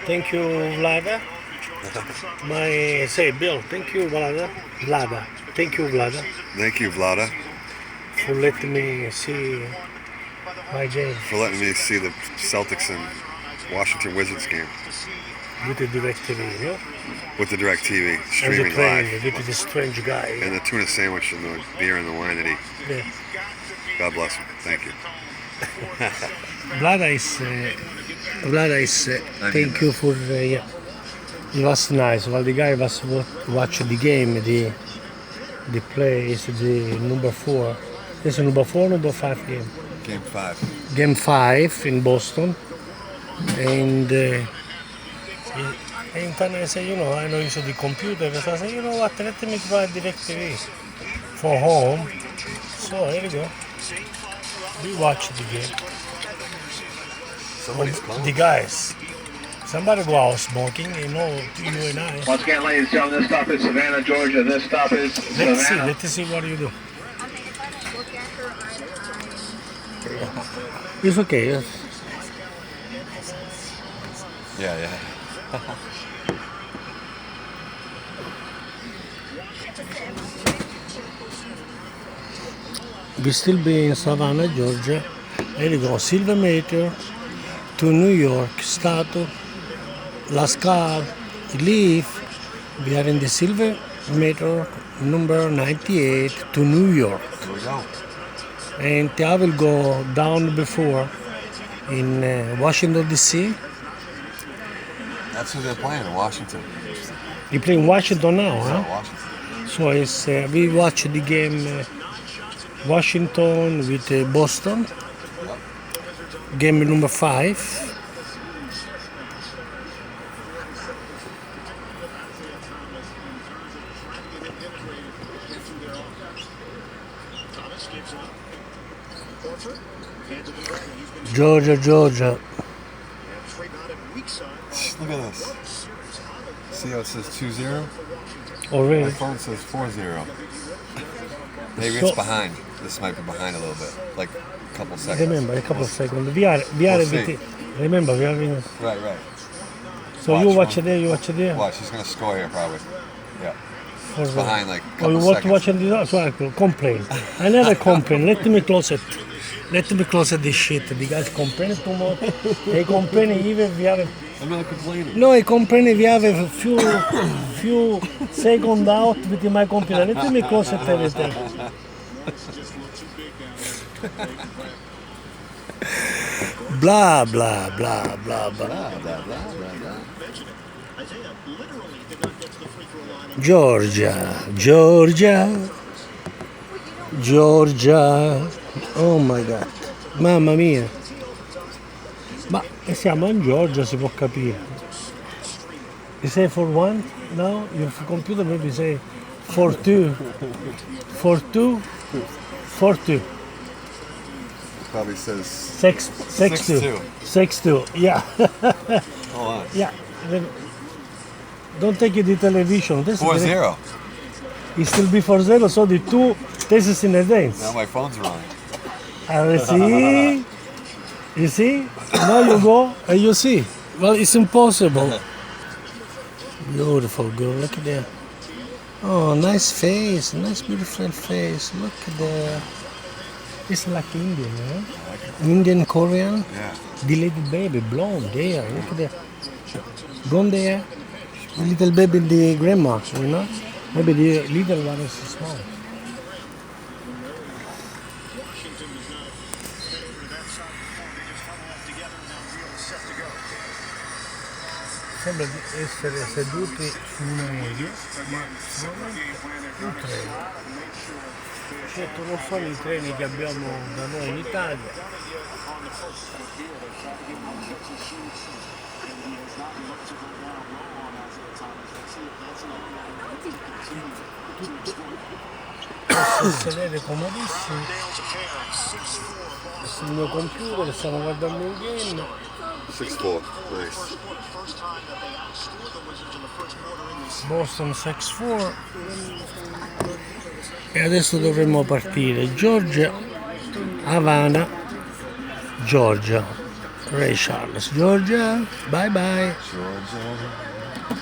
Thank you, Vlada. Say, Bill. Thank you, Vlada. Vlada. Thank you, Vlada, Thank you, Vlada, for letting me see my game for letting me see the Celtics and Washington Wizards game with the direct TV, you know? with the direct TV And the streaming train live, with the strange guy. and the tuna sandwich and the beer and the wine that he. Yeah. God bless him. Thank you. Vlada is thank you for yeah. It was nice. While the guy was watching the game, the play is the number 4. This is number 4, number 5 game. Game 5. Game 5 in Boston, and Tano I said, I know you said the computer, so I said, you know what, let me try DirecTV for home. So here we go. We watch the game. Somebody's calling. The guys. Somebody go out smoking, you and I. Once again, ladies and gentlemen, this stop is Savannah, Georgia. This stop is Savannah. Let's see what you do. It's okay. Yes. Yeah. We still be in Savannah, Georgia. There you go. Silver meter to New York. Stato. Last car. Leave. We are in the silver meter number 98 to New York. Here we go. And I will go down before in Washington, D.C. That's who they're playing in Washington. You play in Washington now, huh? Washington. So it's, we watch the game Washington with Boston. Game number 5. Georgia. Look at this. See how it says 2-0? Already. My phone says 4-0. Maybe So- it's behind. This might be behind a little bit, like a couple seconds. Remember, a couple of seconds. We are We'll see. with it. Remember, we are in. Right. So Watch, you watch one. there, you watch there. Watch, he's gonna score here probably. Yeah, For it's behind like a Oh, couple you want to seconds. watch on the so I could complain. I never complain. Let me close it. Let me close it this shit. The guys complain too much. They complain even we have. I'm not complaining. No, I complain we have a few seconds out with my computer. Let me close it everything. Blah blah blah blah blah. Georgia. Oh my god. Mamma mia. Ma siamo in Georgia, si può capire. You say for 1? No? Your computer maybe say for 2. For 2? For 2. Probably says 6-2. 6-2. Yeah. hold on. Yeah. Don't take the television. This 4-0. It still be 4-0, so the 2 this is in advance. Now my phone's wrong. See? You see? Now you go and you see. Well, it's impossible. Beautiful girl, look at that. Oh, nice face, nice beautiful face. Look at that. It's like Indian, eh? Indian, Korean. Yeah. The little baby, blonde there, look at that. Blonde there. The little baby, the grandma, Maybe the little one is small. Sembra di essere seduti su un aereo, ma sono un treno. Certo non sono i treni che abbiamo da noi in Italia. Posso sedere comodissimo. Sul mio computer stiamo guardando un game. 6-4. Nice. Boston 6-4 e adesso dovremmo partire. Georgia, Havana, Georgia. Ray Charles, Georgia. Bye bye. Georgia.